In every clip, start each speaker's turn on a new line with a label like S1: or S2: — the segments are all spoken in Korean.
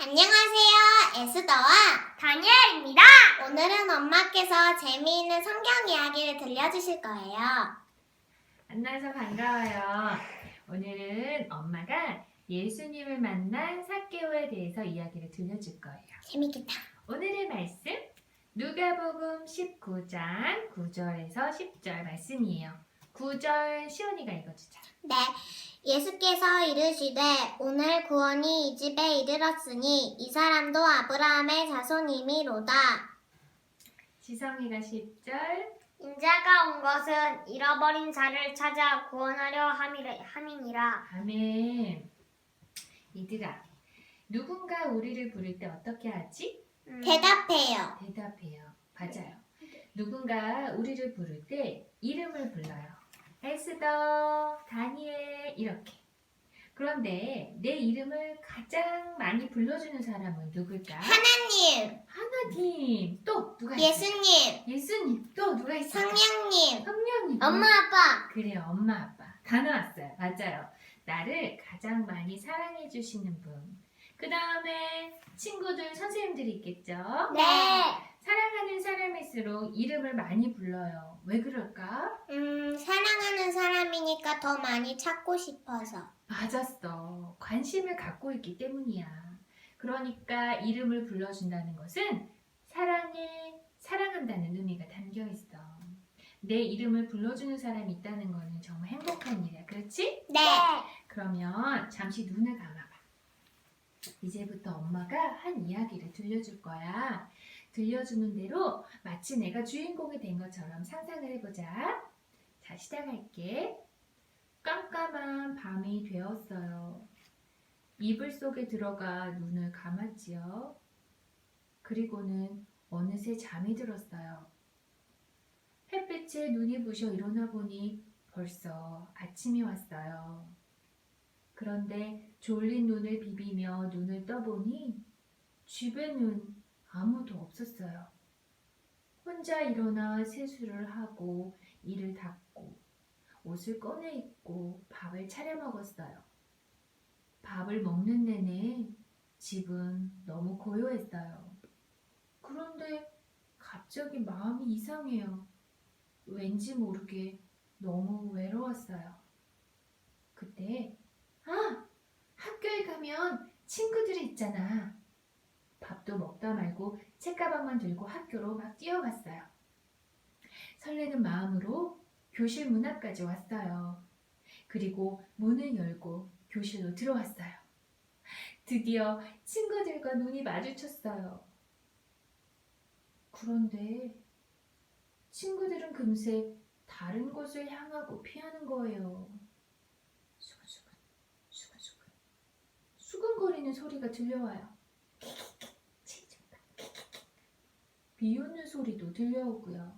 S1: 안녕하세요. 에스더와
S2: 다니엘입니다.
S1: 오늘은 엄마께서 재미있는 성경 이야기를 들려주실 거예요.
S3: 만나서 반가워요. 오늘은 엄마가 예수님을 만난 삭개오에 대해서 이야기를 들려줄 거예요.
S1: 재밌겠다.
S3: 오늘의 말씀 누가복음 19장 9절에서 10절 말씀이에요. 9절 시온이가 읽어주자.
S1: 네, 예수께서 이르시되 오늘 구원이 이 집에 이르렀으니 이 사람도 아브라함의 자손임이로다.
S3: 지성이가 10절.
S2: 인자가 온 것은 잃어버린 자를 찾아 구원하려 함이니라.
S3: 아멘. 얘들아, 누군가 우리를 부를 때 어떻게 하지?
S1: 대답해요.
S3: 대답해요. 맞아요. 누군가 우리를 부를 때 이름을 불러요. 에스더, 다니엘 이렇게. 그런데 내 이름을 가장 많이 불러주는 사람은 누굴까?
S1: 하나님,
S3: 하나님. 또 누가 있어요?
S1: 예수님,
S3: 예수님. 또 누가 있어요?
S1: 성령님,
S3: 성령님.
S2: 엄마, 아빠.
S3: 그래요. 엄마 아빠. 다 나왔어요. 맞아요. 나를 가장 많이 사랑해 주시는 분. 그 다음에 친구들, 선생님들이 있겠죠?
S2: 네.
S3: 사랑하는 사람일수록 이름을 많이 불러요. 왜 그럴까?
S1: 사랑하는 사람이니까 더 많이 찾고 싶어서.
S3: 맞았어. 관심을 갖고 있기 때문이야. 그러니까 이름을 불러준다는 것은 사랑해, 사랑한다는 의미가 담겨 있어. 내 이름을 불러주는 사람이 있다는 거는 정말 행복한 일이야. 그렇지?
S1: 네.
S3: 그러면 잠시 눈을 감아봐. 이제부터 엄마가 한 이야기를 들려줄 거야. 들려주는 대로 마치 내가 주인공이 된 것처럼 상상을 해보자. 자, 시작할게. 깜깜한 밤이 되었어요. 이불 속에 들어가 눈을 감았지요. 그리고는 어느새 잠이 들었어요. 햇빛에 눈이 부셔 일어나 보니 벌써 아침이 왔어요. 그런데 졸린 눈을 비비며 눈을 떠보니 집에는 아무도 없었어요. 혼자 일어나 세수를 하고 이를 닦고 옷을 꺼내 입고 밥을 차려 먹었어요. 밥을 먹는 내내 집은 너무 고요했어요. 그런데 갑자기 마음이 이상해요. 왠지 모르게 너무 외로웠어요. 그때 학교에 가면 친구들이 있잖아. 밥도 먹다 말고 책가방만 들고 학교로 막 뛰어갔어요. 설레는 마음으로 교실 문 앞까지 왔어요. 그리고 문을 열고 교실로 들어왔어요. 드디어 친구들과 눈이 마주쳤어요. 그런데 친구들은 금세 다른 곳을 향하고 피하는 거예요. 수근수근, 수근수근, 수근거리는 소리가 들려와요. 비웃는 소리도 들려오고요.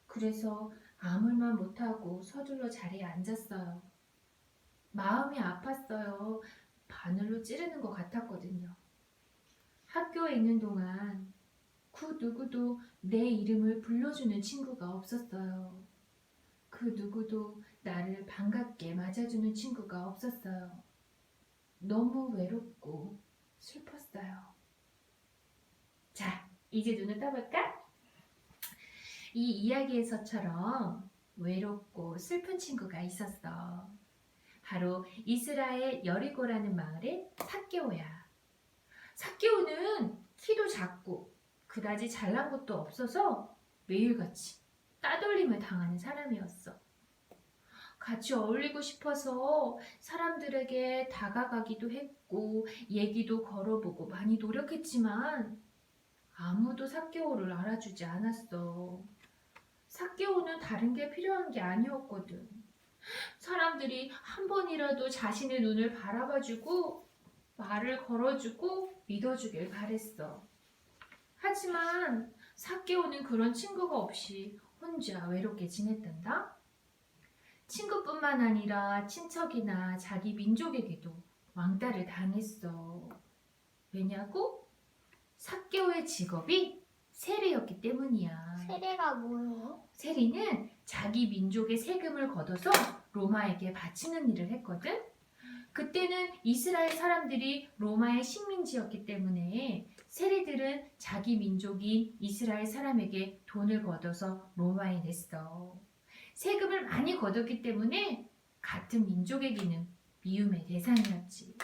S3: 그래서 아무 말 못하고 서둘러 자리에 앉았어요. 마음이 아팠어요. 바늘로 찌르는 것 같았거든요. 학교에 있는 동안 그 누구도 내 이름을 불러주는 친구가 없었어요. 그 누구도 나를 반갑게 맞아주는 친구가 없었어요. 너무 외롭고 슬펐어요. 자, 이제 눈을 떠볼까? 이 이야기에서처럼 외롭고 슬픈 친구가 있었어. 바로 이스라엘 여리고라는 마을의 삭개오야. 삭개오는 키도 작고 그다지 잘난 것도 없어서 매일같이 따돌림을 당하는 사람이었어. 같이 어울리고 싶어서 사람들에게 다가가기도 했고 얘기도 걸어보고 많이 노력했지만 아무도 삭개오를 알아주지 않았어. 삭개오는 다른 게 필요한 게 아니었거든. 사람들이 한 번이라도 자신의 눈을 바라봐주고 말을 걸어주고 믿어주길 바랬어. 하지만 삭개오는 그런 친구가 없이 혼자 외롭게 지냈단다. 친구뿐만 아니라 친척이나 자기 민족에게도 왕따를 당했어. 왜냐고? 삭개오의 직업이 세리였기 때문이야.
S2: 세례가 뭐예요?
S3: 세리는 자기 민족의 세금을 걷어서 로마에게 바치는 일을 했거든. 그때는 이스라엘 사람들이 로마의 식민지였기 때문에 세리들은 자기 민족인 이스라엘 사람에게 돈을 걷어서 로마에 냈어. 세금을 많이 걷었기 때문에 같은 민족에게는 미움의 대상이었지.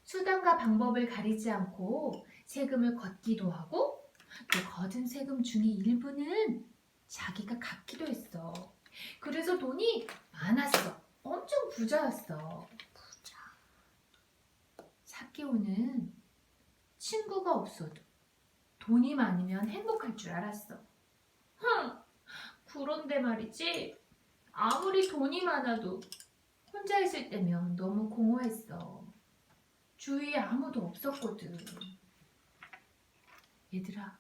S3: 수단과 방법을 가리지 않고 세금을 걷기도 하고 또 걷은 세금 중에 일부는 자기가 갚기도 했어. 그래서 돈이 많았어. 엄청 부자였어. 삭개오는 친구가 없어도 돈이 많으면 행복할 줄 알았어. 그런데 말이지, 아무리 돈이 많아도 혼자 있을 때면 너무 공허했어. 주위에 아무도 없었거든. 얘들아,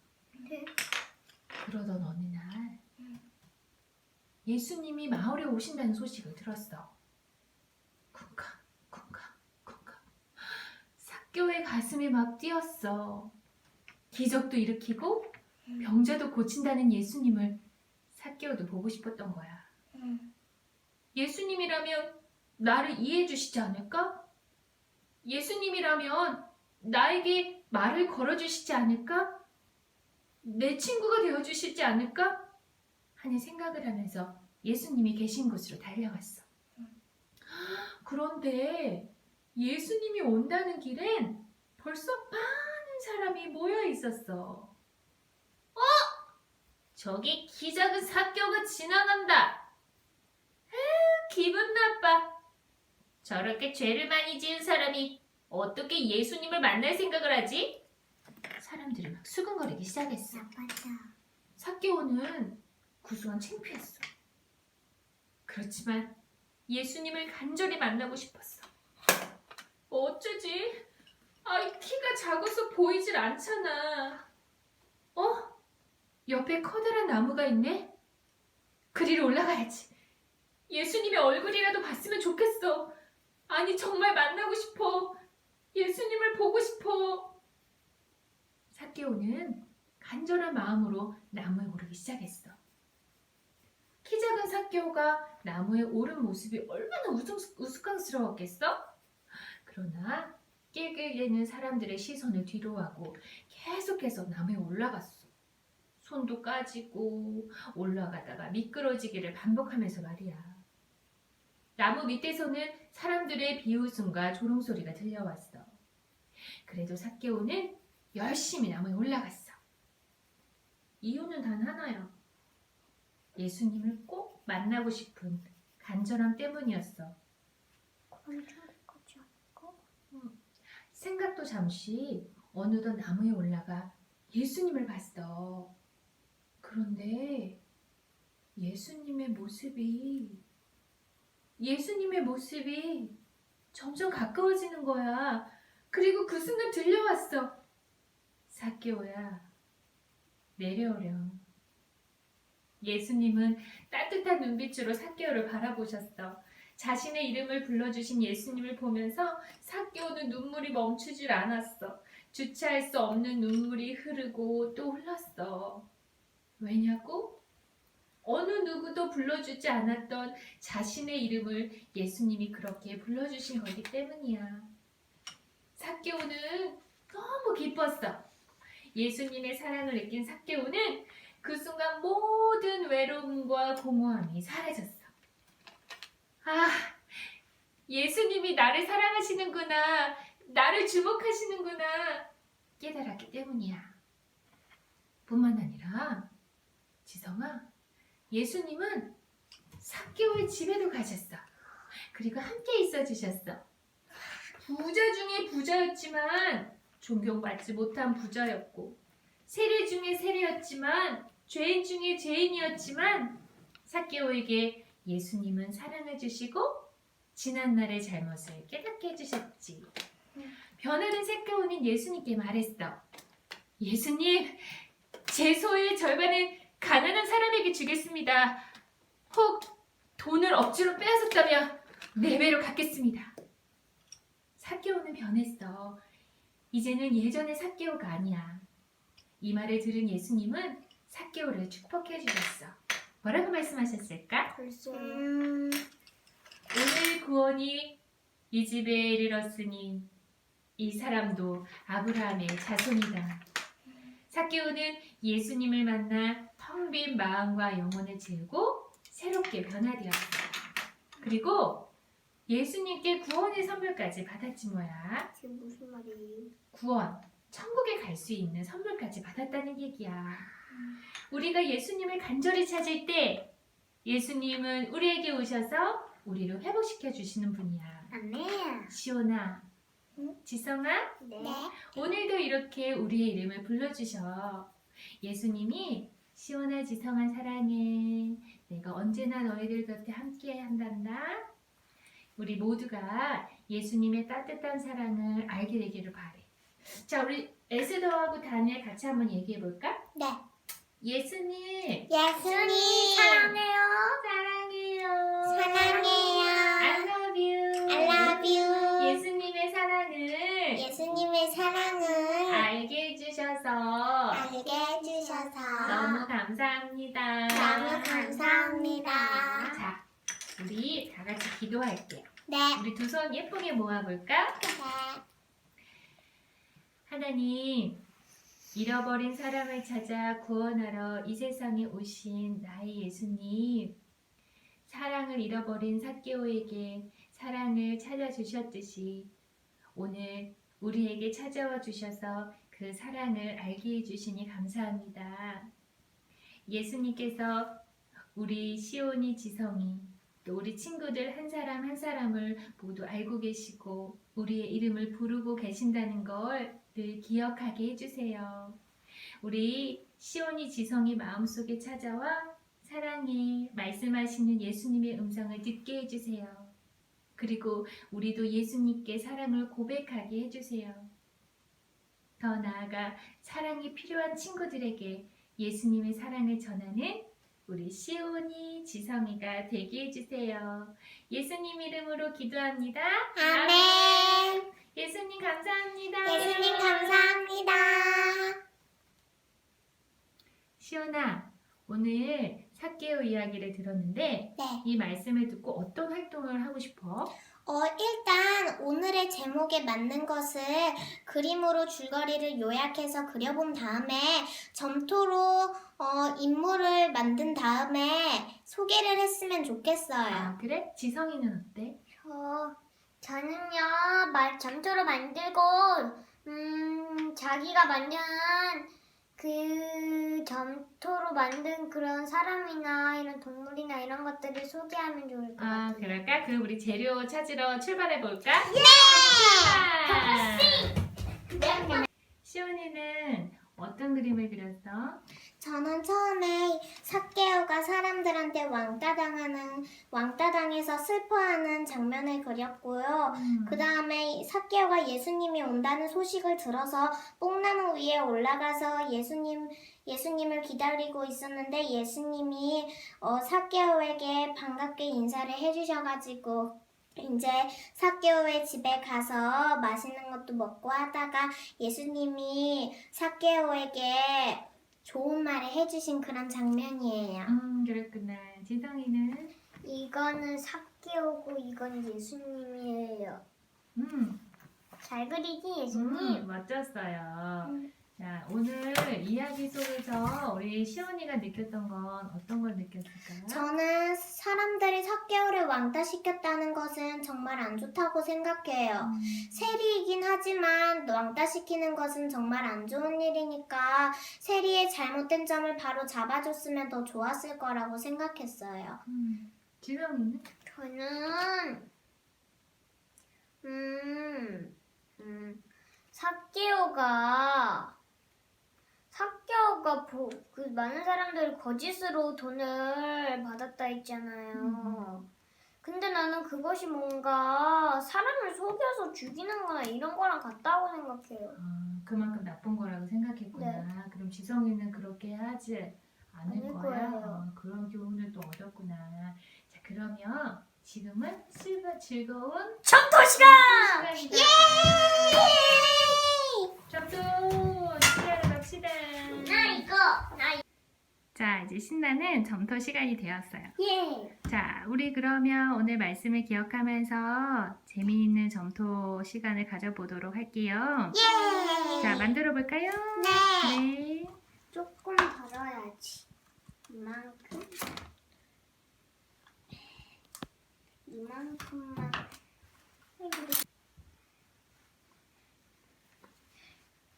S3: 그러던 어느 날 예수님이 마을에 오신다는 소식을 들었어. 쿵쾅 쿵쾅 쿵쾅. 삭개오의 가슴이 막 뛰었어. 기적도 일으키고 병자도 고친다는 예수님을 삭개오도 보고 싶었던 거야. 예수님이라면 나를 이해해 주시지 않을까? 예수님이라면 나에게 말을 걸어주시지 않을까? 내 친구가 되어주시지 않을까? 하는 생각을 하면서 예수님이 계신 곳으로 달려갔어. 그런데 예수님이 온다는 길엔 벌써 많은 사람이 모여 있었어. 저기 키 작은 삭개오가 지나간다. 기분 나빠. 저렇게 죄를 많이 지은 사람이 어떻게 예수님을 만날 생각을 하지? 사람들이 막 수근거리기 시작했어. 삭개오는 그 순간 창피했어. 그렇지만 예수님을 간절히 만나고 싶었어. 어쩌지? 키가 작아서 보이질 않잖아. 옆에 커다란 나무가 있네? 그리로 올라가야지. 예수님의 얼굴이라도 봤으면 좋겠어. 아니, 정말 만나고 싶어. 예수님을 보고 싶어. 삭개오는 간절한 마음으로 나무에 오르기 시작했어. 키 작은 삭개오가 나무에 오른 모습이 얼마나 우스꽝스러웠겠어? 그러나 낄낄대는 사람들의 시선을 뒤로하고 계속해서 나무에 올라갔어. 손도 까지고 올라가다가 미끄러지기를 반복하면서 말이야. 나무 밑에서는 사람들의 비웃음과 조롱소리가 들려왔어. 그래도 삭개오는 열심히 나무에 올라갔어. 이유는 단 하나야. 예수님을 꼭 만나고 싶은 간절함 때문이었어. 생각도 잠시 어느덧 나무에 올라가 예수님을 봤어. 그런데 예수님의 모습이 점점 가까워지는 거야. 그리고 그 순간 들려왔어. 삭개오야, 내려오렴. 예수님은 따뜻한 눈빛으로 삭개오를 바라보셨어. 자신의 이름을 불러주신 예수님을 보면서 삭개오는 눈물이 멈추질 않았어. 주체할 수 없는 눈물이 흐르고 또 흘렀어. 왜냐고? 어느 누구도 불러주지 않았던 자신의 이름을 예수님이 그렇게 불러주신 거기 때문이야. 삭개오는 너무 기뻤어. 예수님의 사랑을 느낀 삭개오는 그 순간 모든 외로움과 공허함이 사라졌어. 예수님이 나를 사랑하시는구나, 나를 주목하시는구나 깨달았기 때문이야. 뿐만 아니라 지성아, 예수님은 삭개오의 집에도 가셨어. 그리고 함께 있어 주셨어. 부자 중에 부자였지만 존경받지 못한 부자였고, 세리 중에 세리였지만 죄인 중에 죄인이었지만 삭개오에게 예수님은 사랑해 주시고 지난날의 잘못을 깨닫게 해주셨지. 변화된 삭개오는 예수님께 말했어. 예수님, 제 소유의 절반은 가난한 사람에게 주겠습니다. 혹 돈을 억지로 빼앗았다면 4배로 갚겠습니다. 삭개오는 변했어. 이제는 예전의 삭개오가 아니야. 이 말을 들은 예수님은 삭개오를 축복해 주셨어. 뭐라고 말씀하셨을까?
S1: 글쎄.
S3: 오늘 구원이 이 집에 이르렀으니 이 사람도 아브라함의 자손이다. 삭개오는 예수님을 만나 텅 빈 마음과 영혼을 채우고 새롭게 변화되었어. 그리고 예수님께 구원의 선물까지 받았지 뭐야.
S2: 지금 무슨 말이에요?
S3: 구원, 천국에 갈 수 있는 선물까지 받았다는 얘기야. 우리가 예수님을 간절히 찾을 때 예수님은 우리에게 오셔서 우리를 회복시켜 주시는 분이야.
S2: 아멘.
S3: 시온아, 지성아,
S2: 네.
S3: 오늘도 이렇게 우리의 이름을 불러주셔. 예수님이 시온아, 지성아 사랑해. 내가 언제나 너희들 곁에 함께 한단다. 우리 모두가 예수님의 따뜻한 사랑을 알게 되기를 바래. 자, 우리 에스더하고 다니엘 같이 한번 얘기해 볼까?
S1: 네.
S3: 예수님
S1: 예수님
S2: 사랑해요.
S3: 사랑해요.
S1: 사랑해요.
S3: I love you.
S1: I love you.
S3: 예수님의 사랑을
S1: 예수님의 사랑을
S3: 알게 해주셔서
S1: 알게 해주셔서
S3: 너무 감사합니다.
S1: 너무 감사합니다.
S3: 자, 우리 다 같이 기도할게요.
S1: 네.
S3: 우리 두 손 예쁘게 모아볼까?
S1: 네.
S3: 하나님, 잃어버린 사람을 찾아 구원하러 이 세상에 오신 나의 예수님, 사랑을 잃어버린 삭개오에게 사랑을 찾아주셨듯이 오늘 우리에게 찾아와 주셔서 그 사랑을 알게 해주시니 감사합니다. 예수님께서 우리 시온이, 지성이, 또 우리 친구들 한 사람 한 사람을 모두 알고 계시고 우리의 이름을 부르고 계신다는 걸 늘 기억하게 해주세요. 우리 시온이, 지성이 마음속에 찾아와 사랑해 말씀하시는 예수님의 음성을 듣게 해주세요. 그리고 우리도 예수님께 사랑을 고백하게 해주세요. 더 나아가 사랑이 필요한 친구들에게 예수님의 사랑을 전하는 우리 시온이, 지성이가 되게 해주세요. 예수님 이름으로 기도합니다.
S1: 아멘.
S3: 예수님 감사합니다.
S1: 예수님 감사합니다.
S3: 시온아, 오늘 삭개오 이야기를 들었는데
S1: 네.
S3: 이 말씀을 듣고 어떤 활동을 하고 싶어?
S1: 일단 오늘의 제목에 맞는 것을 그림으로 줄거리를 요약해서 그려본 다음에 점토로 인물을 만든 다음에 소개를 했으면 좋겠어요.
S3: 아, 그래? 지성이는 어때?
S2: 저는요 점토로 만들고 자기가 만든 그 점토로 만든 그런 사람이나 이런 동물이나 이런 것들을 소개하면 좋을 것
S3: 아,
S2: 같아요.
S3: 그럴까? 그럼 우리 재료 찾으러 출발해 볼까? 출발! 시온이는 어떤 그림을 그렸어?
S1: 저는 처음에 삭개오가 사람들한테 왕따당해서 슬퍼하는 장면을 그렸고요. 그 다음에 삭개오가 예수님이 온다는 소식을 들어서 뽕나무 위에 올라가서 예수님을 기다리고 있었는데 예수님이 삭개오에게 반갑게 인사를 해주셔가지고 이제 삭개오의 집에 가서 맛있는 것도 먹고 하다가 예수님이 삭개오에게 좋은 말을 해주신 그런 장면이에요.
S3: 그렇구나. 지성이는?
S2: 이거는 삭개오고 이건 예수님이에요. 잘 그리지 예수님?
S3: 멋졌어요. 자, 오늘 이야기 속에서 우리 시온이가 느꼈던 건 어떤 걸 느꼈을까요?
S1: 저는 사람들이 삭개오를 왕따시켰다는 것은 정말 안 좋다고 생각해요. 세리이긴 하지만 왕따시키는 것은 정말 안 좋은 일이니까 세리의 잘못된 점을 바로 잡아줬으면 더 좋았을 거라고 생각했어요.
S3: 지성이는?
S2: 저는 삭개오가 그 많은 사람들이 거짓으로 돈을 받았다 했잖아요. 근데 나는 그것이 뭔가 사람을 속여서 죽이는 거나 이런 거랑 같다고 생각해요.
S3: 그만큼 나쁜 거라고 생각했구나.
S2: 네.
S3: 그럼 지성이는 그렇게 하지 않을
S2: 않을
S3: 거야?
S2: 거예요.
S3: 그런 교훈을 또 얻었구나. 자, 그러면 지금은 즐거운
S2: 점토 시간!
S3: 시간이다. 점토 시간을 갑시다.
S2: 나
S3: 자, 이제 신나는 점토 시간이 되었어요.
S2: 예.
S3: 자, 우리 그러면 오늘 말씀을 기억하면서 재미있는 점토 시간을 가져보도록 할게요.
S1: 예!
S3: 자, 만들어 볼까요?
S1: 네!
S3: 네.
S2: 조금 덜어야지. 이만큼만.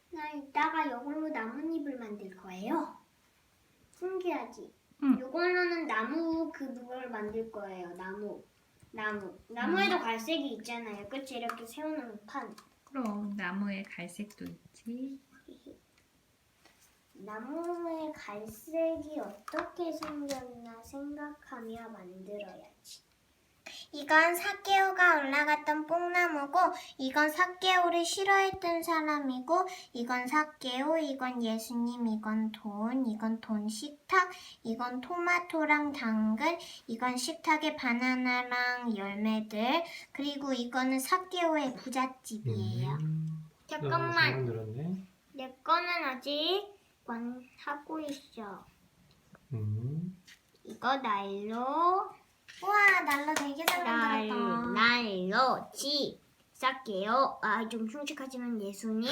S2: 나 이따가 이걸로 나뭇잎을 만들 거예요. 신기하지?
S3: 응.
S2: 이걸로는 나무 그걸 만들 거예요. 나무에도 갈색이 있잖아요. 그치? 이렇게 세우는 판.
S3: 그럼 나무에 갈색도 있지.
S2: 나무의 갈색이 어떻게 생겼나 생각하며 만들어야지.
S1: 이건 사케오가 올라갔던 뽕나무고, 이건 사케오를 싫어했던 사람이고, 이건 사케오, 이건 예수님, 이건 돈 식탁, 이건 토마토랑 당근, 이건 식탁에 바나나랑 열매들, 그리고 이거는 사케오의 부잣집이에요.
S2: 잠깐만.
S4: 잘 만들었네.
S2: 내 거는 아직 하고 있어. 이거 날로
S1: 우와, 난로 되게 잘 만들었다.
S2: 날로 지 쌀게요. 좀 흉측하지만 예수님,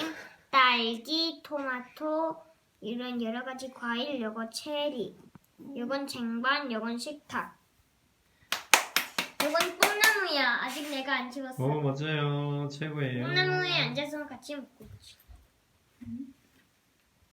S2: 딸기, 토마토 이런 여러 가지 과일. 요거 체리. 요건 쟁반. 요건 식탁. 요건 뽕나무야. 아직 내가 안 집었어.
S4: 맞아요. 최고예요.
S2: 뽕나무에 앉아서 같이 먹고 있지.